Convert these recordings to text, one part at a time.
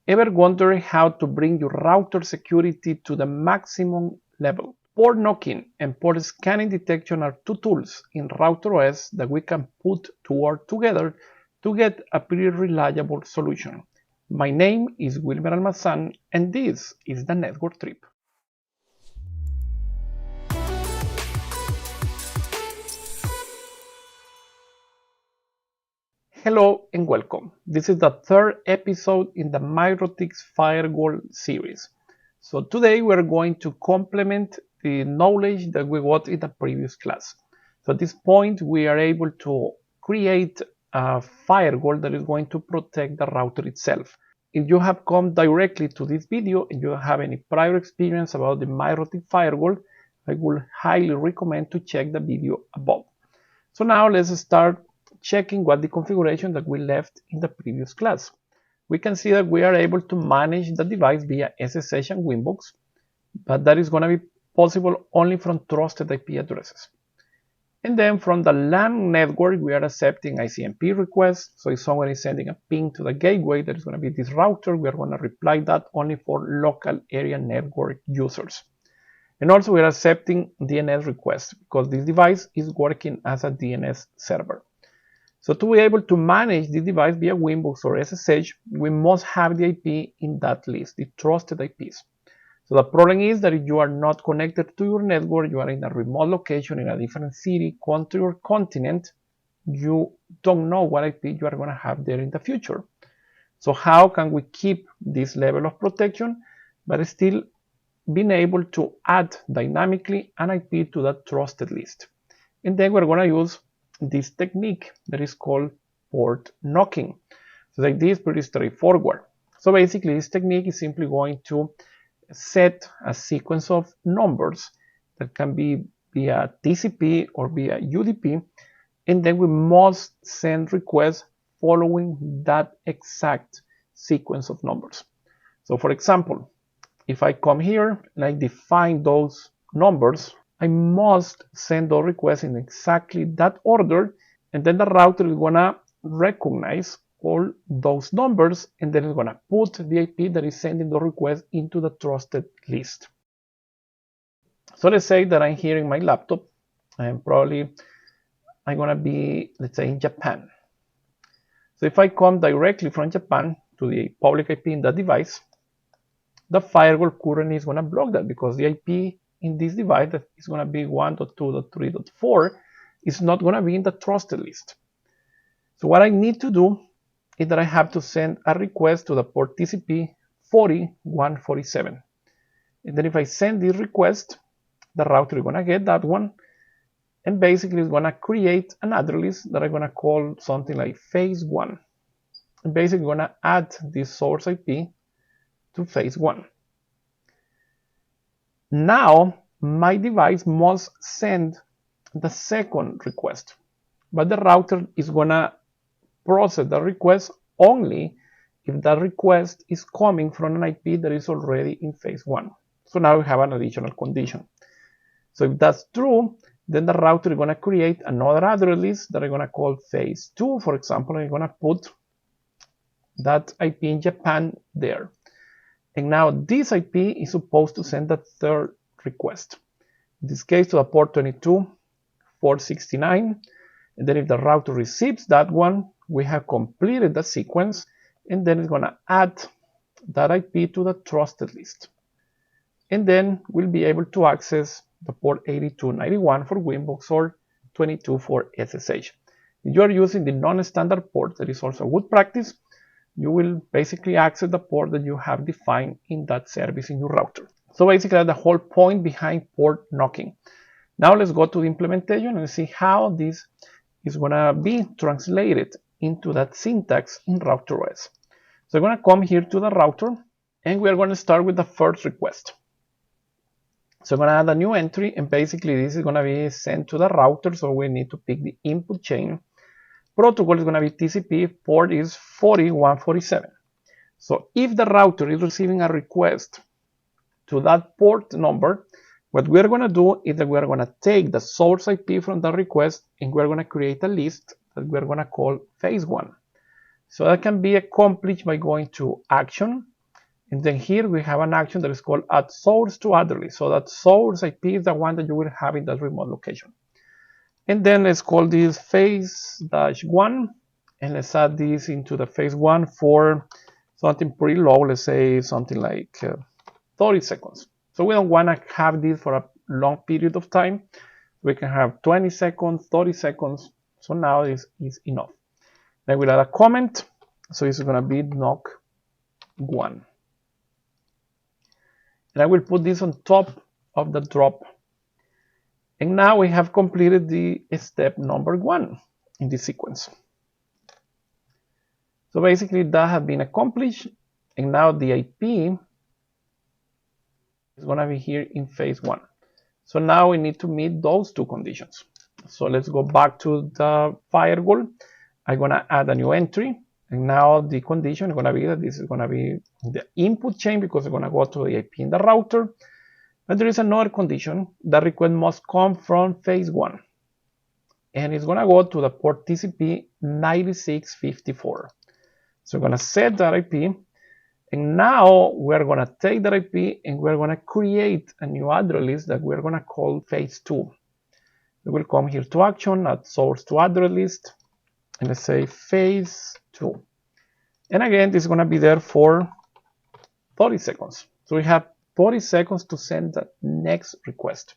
Ever wonder how to bring your router security to the maximum level? Port knocking and port scanning detection are two tools in RouterOS that we can put to work together to get a pretty reliable solution. My name is Wilmer Almazan, and this is the Network Trip. Hello and welcome. This is the third episode in the MikroTik Firewall series. So today we're going to complement the knowledge that we got in the previous class. So at this point we are able to create a firewall that is going to protect the router itself. If you have come directly to this video and you don't have any prior experience about the MikroTik firewall, I would highly recommend to check the video above. So now let's start checking what the configuration that we left in the previous class. We can see that we are able to manage the device via SSH and Winbox, but that is going to be possible only from trusted IP addresses. And then from the LAN network, we are accepting ICMP requests. So if someone is sending a ping to the gateway, that is going to be this router, we are going to reply that only for local area network users. And also we are accepting DNS requests because this device is working as a DNS server. So to be able to manage the device via Winbox or SSH, we must have the IP in that list, the trusted IPs. So the problem is that if you are not connected to your network, you are in a remote location in a different city, country, or continent, you don't know what IP you are going to have there in the future. So how can we keep this level of protection, but still being able to add dynamically an IP to that trusted list? And then we're going to use this technique that is called port knocking. So like this, pretty straightforward. So basically this technique is simply going to set a sequence of numbers that can be via TCP or via UDP, and then we must send requests following that exact sequence of numbers. So for example, if I come here and I define those numbers, I must send those requests in exactly that order, and then the router is going to recognize all those numbers, and then it's going to put the IP that is sending the request into the trusted list. So let's say that I'm here in my laptop, and probably I'm going to be, let's say, in Japan. So if I come directly from Japan to the public IP in that device, the firewall currently is going to block that because the IP in this device that is going to be 1.2.3.4 is not going to be in the trusted list. So what I need to do is that I have to send a request to the port TCP 40.147. And then if I send this request, the router is going to get that one, and basically it's going to create an address that I'm going to call something like phase 1. And basically going to add this source IP to phase 1. Now my device must send the second request, but the router is going to process the request only if that request is coming from an IP that is already in phase 1. So now we have an additional condition. So if that's true, then the router is going to create another address list that I'm going to call phase 2. For example, I'm going to put that IP in Japan there. And now this IP is supposed to send the third request. In this case to the port 22.469. And then if the router receives that one, we have completed the sequence, and then it's going to add that IP to the trusted list. And then we'll be able to access the port 8291 for Winbox or 22 for SSH. If you are using the non-standard port, that is also good practice, you will basically access the port that you have defined in that service in your router. So basically that's the whole point behind port knocking. Now let's go to the implementation and see how this is going to be translated into that syntax in RouterOS. So I'm going to come here to the router, and we are going to start with the first request. So I'm going to add a new entry, and basically this is going to be sent to the router, so we need to pick the input chain. Protocol is going to be TCP, port is 40.147. So if the router is receiving a request to that port number, what we're going to do is that we're going to take the source IP from that request, and we're going to create a list that we're going to call phase 1. So that can be accomplished by going to Action, And then here we have an action that is called add source to address list. So that source IP is the one that you will have in that remote location. And then let's call this phase-1, and let's add this into the phase-1 for something pretty low. Let's say something like 30 seconds. So we don't want to have this for a long period of time. We can have 20 seconds, 30 seconds. So now this is enough. Then we'll add a comment. So this is going to be knock1. And I will put this on top of the drop. And now we have completed the step number 1 in this sequence. So basically that has been accomplished. And now the IP is going to be here in phase 1. So now we need to meet those two conditions. So let's go back to the firewall. I'm going to add a new entry. And now the condition is going to be that this is going to be the input chain because it's going to go to the IP in the router. But there is another condition. The request must come from phase 1. And it's going to go to the port TCP 9654. So we're going to set that IP. And now we're going to take that IP and we're going to create a new address list that we're going to call phase 2. We will come here to action, add source to address list. And let's say phase 2. And again, this is going to be there for 30 seconds. So we have 30 seconds to send the next request.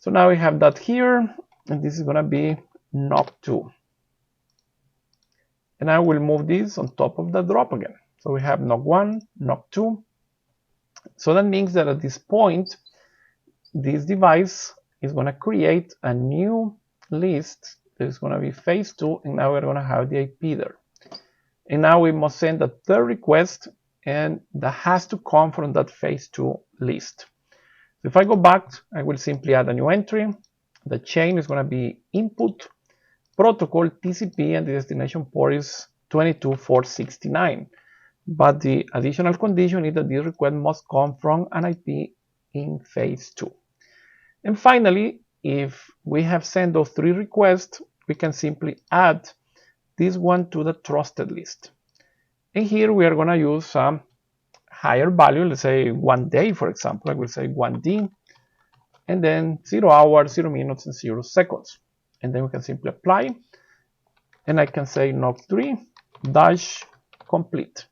So now we have that here, and this is going to be knock2. And I will move this on top of the drop again. So we have knock1, knock2. So that means that at this point, this device is going to create a new list. There's going to be phase 2, and now we're going to have the IP there. And now we must send a third request, and that has to come from that phase 2 list. So if I go back, I will simply add a new entry. The chain is going to be input, protocol, TCP, and the destination port is 22469. But the additional condition is that this request must come from an IP in phase 2. And finally, if we have sent those 3 requests, we can simply add this one to the trusted list. And here we are going to use a higher value, let's say 1 day, for example. I will say 1D, and then 0 hours, 0 minutes, and 0 seconds. And then we can simply apply, and I can say knock3 dash complete.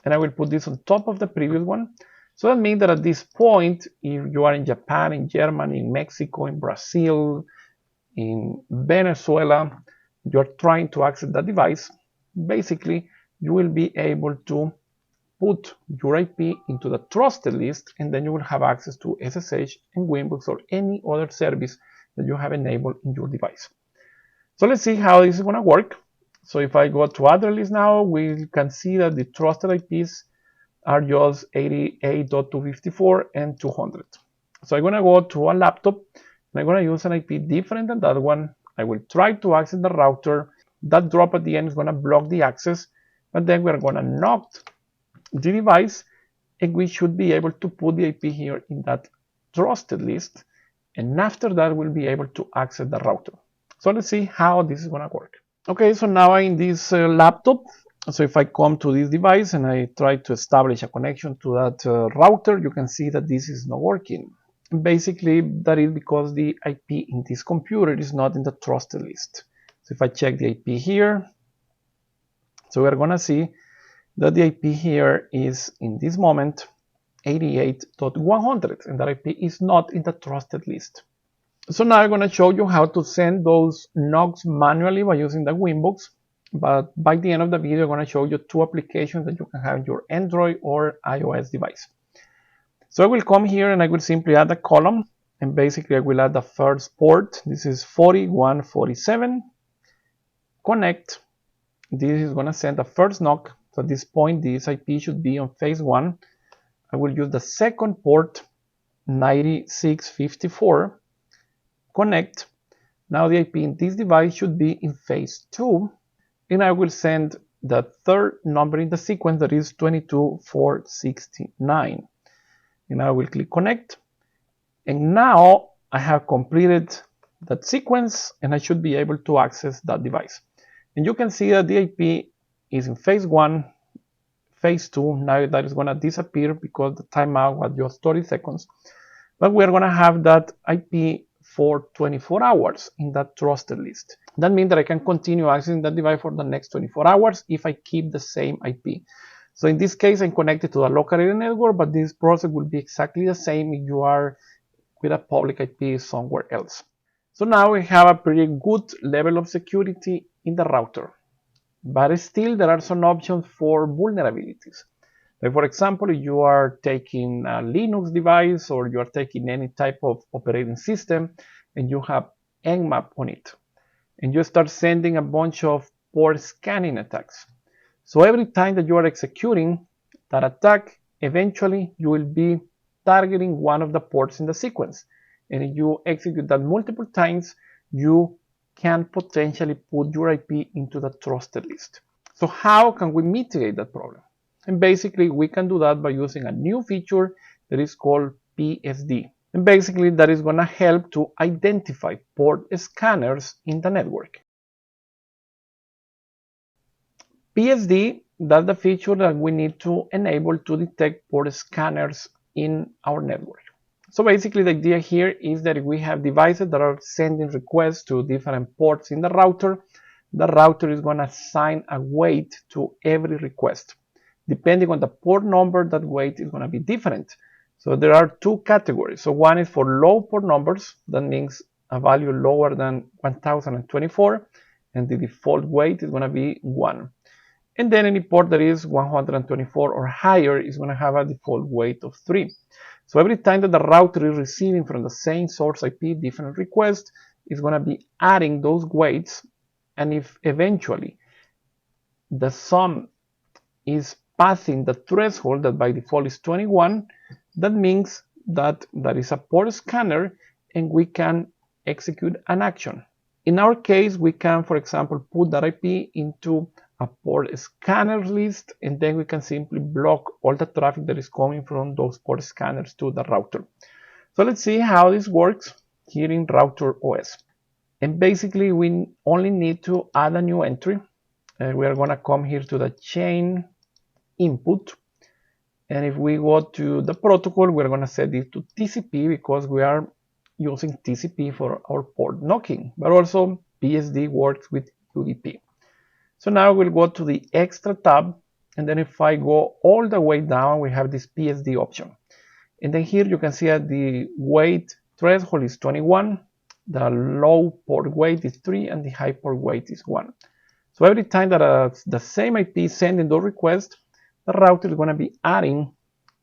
And I will put this on top of the previous one. So that means that at this point, if you are in Japan, in Germany, in Mexico, in Brazil, in Venezuela, you're trying to access that device, basically you will be able to put your IP into the trusted list, and then you will have access to SSH and Winbox or any other service that you have enabled in your device. So let's see how this is going to work. So if I go to address list now, we can see that the trusted IPs are just 88.254 and 200. So I'm going to go to a laptop, and I'm going to use an IP different than that one. I will try to access the router. That drop at the end is going to block the access, but then we're going to knock the device, and we should be able to put the IP here in that trusted list, and after that we'll be able to access the router. So let's see how this is going to work. Okay, so now I'm in this laptop. So if I come to this device and I try to establish a connection to that router, you can see that this is not working. Basically, that is because the IP in this computer is not in the trusted list. So if I check the IP here, so we're going to see that the IP here is, in this moment, 88.100, and that IP is not in the trusted list. So now I'm going to show you how to send those knocks manually by using the Winbox. But by the end of the video, I'm going to show you 2 applications that you can have in your Android or iOS device. So I will come here and I will simply add a column, and basically I will add the first port. This is 4147. Connect. This is going to send the first knock. So at this point, this IP should be on phase 1. I will use the second port, 9654. Connect. Now the IP in this device should be in phase 2. And I will send the third number in the sequence, that is 22469. And I will click connect. And now I have completed that sequence, and I should be able to access that device. And you can see that the IP is in phase 1, phase 2. Now that is going to disappear because the timeout was just 30 seconds. But we're going to have that IP for 24 hours in that trusted list. That means that I can continue accessing that device for the next 24 hours if I keep the same IP. So in this case, I'm connected to the local area network, but this process will be exactly the same if you are with a public IP somewhere else. So now we have a pretty good level of security in the router. But still, there are some options for vulnerabilities. Like for example, if you are taking a Linux device or you are taking any type of operating system and you have Nmap on it, and you start sending a bunch of port scanning attacks. So every time that you are executing that attack, eventually you will be targeting one of the ports in the sequence. And if you execute that multiple times, you can potentially put your IP into the trusted list. So how can we mitigate that problem? And basically we can do that by using a new feature that is called PSD. And basically that is going to help to identify port scanners in the network. PSD, that's the feature that we need to enable to detect port scanners in our network. So basically the idea here is that if we have devices that are sending requests to different ports in the router is going to assign a weight to every request. Depending on the port number, that weight is going to be different. So there are two categories. So one is for low port numbers. That means a value lower than 1024, and the default weight is going to be 1. And then any port that is 124 or higher is going to have a default weight of 3. So every time that the router is receiving from the same source IP different requests, it's going to be adding those weights. And if eventually the sum is passing the threshold that by default is 21, that means that there is a port scanner and we can execute an action. In our case, we can, for example, put that IP into a port scanner list, and then we can simply block all the traffic that is coming from those port scanners to the router. So let's see how this works here in RouterOS. And basically, we only need to add a new entry. We are going to come here to the chain input. And if we go to the protocol, we're going to set this to TCP because we are using TCP for our port knocking, but also PSD works with UDP. So now we'll go to the extra tab, and then if I go all the way down, we have this PSD option. And then here you can see that the weight threshold is 21, the low port weight is 3, and the high port weight is 1. So every time that the same IP is sending those requests, the router is going to be adding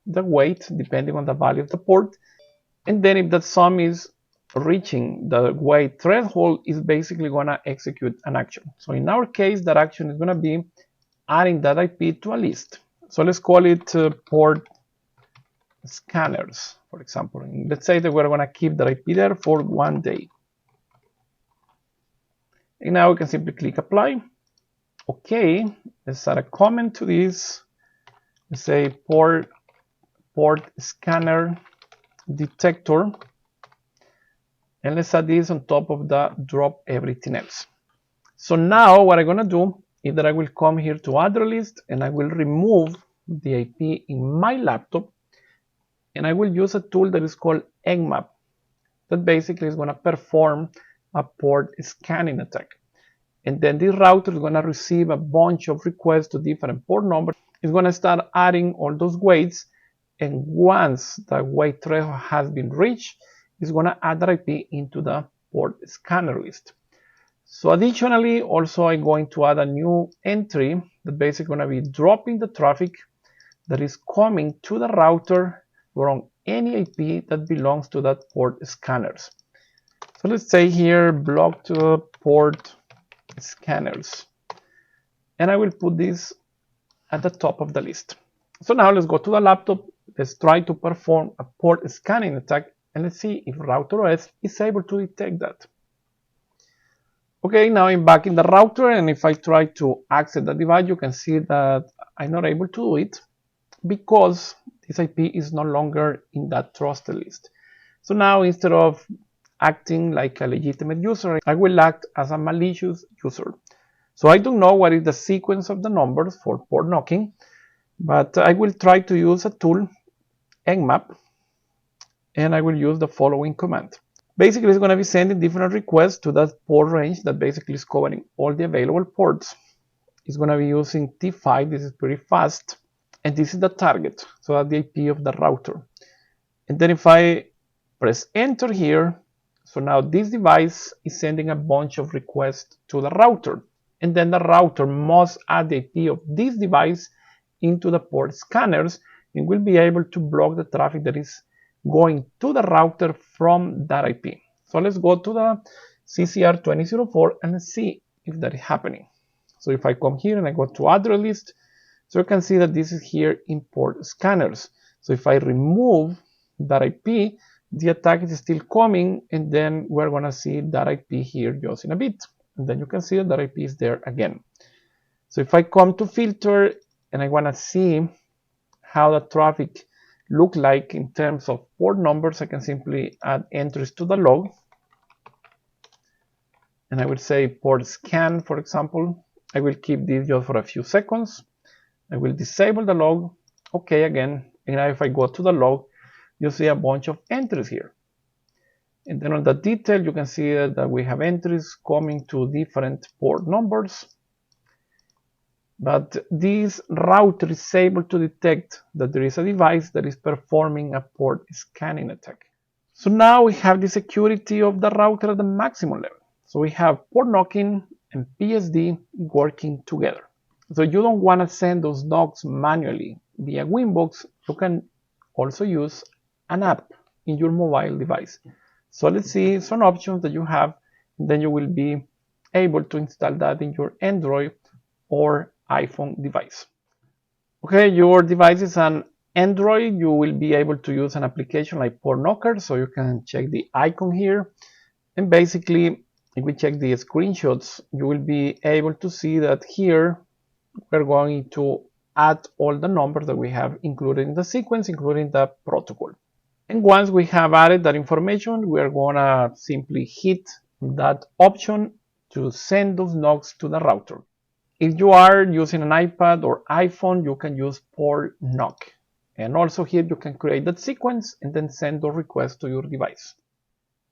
the weight depending on the value of the port. And then if that sum is reaching the weight threshold, is basically going to execute an action. So in our case, that action is going to be adding that IP to a list. So let's call it port scanners, for example. And let's say that we're going to keep that IP there for 1 day. And now we can simply click apply. Okay, let's add a comment to this. Let's say port scanner detector. And let's add this on top of the drop everything else. So now what I'm going to do is that I will come here to address list and I will remove the IP in my laptop, and I will use a tool that is called Nmap that basically is going to perform a port scanning attack. And then this router is going to receive a bunch of requests to different port numbers. It's going to start adding all those weights, and once the weight threshold has been reached, it's going to add the IP into the port scanner list. So additionally, also I'm going to add a new entry that basically going to be dropping the traffic that is coming to the router from any IP that belongs to that port scanners. So let's say here blocked port scanners, and I will put this at the top of the list. So now let's go to the laptop. Let's try to perform a port scanning attack, and let's see if RouterOS is able to detect that. Okay, now I'm back in the router, and if I try to access the device, you can see that I'm not able to do it because this IP is no longer in that trusted list. So now, instead of acting like a legitimate user, I will act as a malicious user. So I don't know what is the sequence of the numbers for port knocking, But I will try to use a tool, nmap, and I will use the following command. Basically, it's going to be sending different requests to that port range that basically is covering all the available ports. It's going to be using T5. This is pretty fast. And this is the target, so that's the IP of the router. And then if I press enter here, so now this device is sending a bunch of requests to the router. And then the router must add the IP of this device into the port scanners and will be able to block the traffic that is going to the router from that IP. So let's go to the CCR 2004 and see if that is happening. So if I come here and I go to address list, so you can see that this is here in port scanners. So if I remove that IP, the attack is still coming, and then we're going to see that IP here just in a bit. And then you can see that IP is there again. So if I come to filter and I want to see how the traffic look like in terms of port numbers, I can simply add entries to the log. And I will say port scan, for example. I will keep this just for a few seconds. I will disable the log. OK again. And now if I go to the log, you see a bunch of entries here. And then on the detail, you can see that we have entries coming to different port numbers. But this router is able to detect that there is a device that is performing a port scanning attack. So now we have the security of the router at the maximum level. So we have port knocking and PSD working together. So you don't want to send those knocks manually via Winbox. You can also use an app in your mobile device. So let's see some options that you have, and then you will be able to install that in your Android or iPhone device. Okay, your device is an Android. You will be able to use an application like Port Knocker, so you can check the icon here. And basically, if we check the screenshots, you will be able to see that here we're going to add all the numbers that we have included in the sequence, including the protocol. And once we have added that information, we are gonna simply hit that option to send those knocks to the router. If you are using an iPad or iPhone, you can use port knock. And also here you can create that sequence and then send those requests to your device.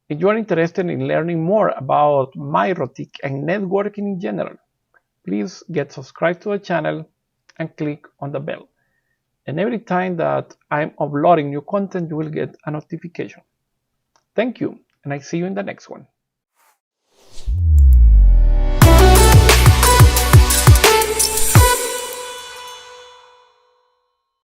If you are interested in learning more about MikroTik and networking in general, please get subscribed to the channel and click on the bell. And every time that I'm uploading new content, you will get a notification. Thank you, and I see you in the next one.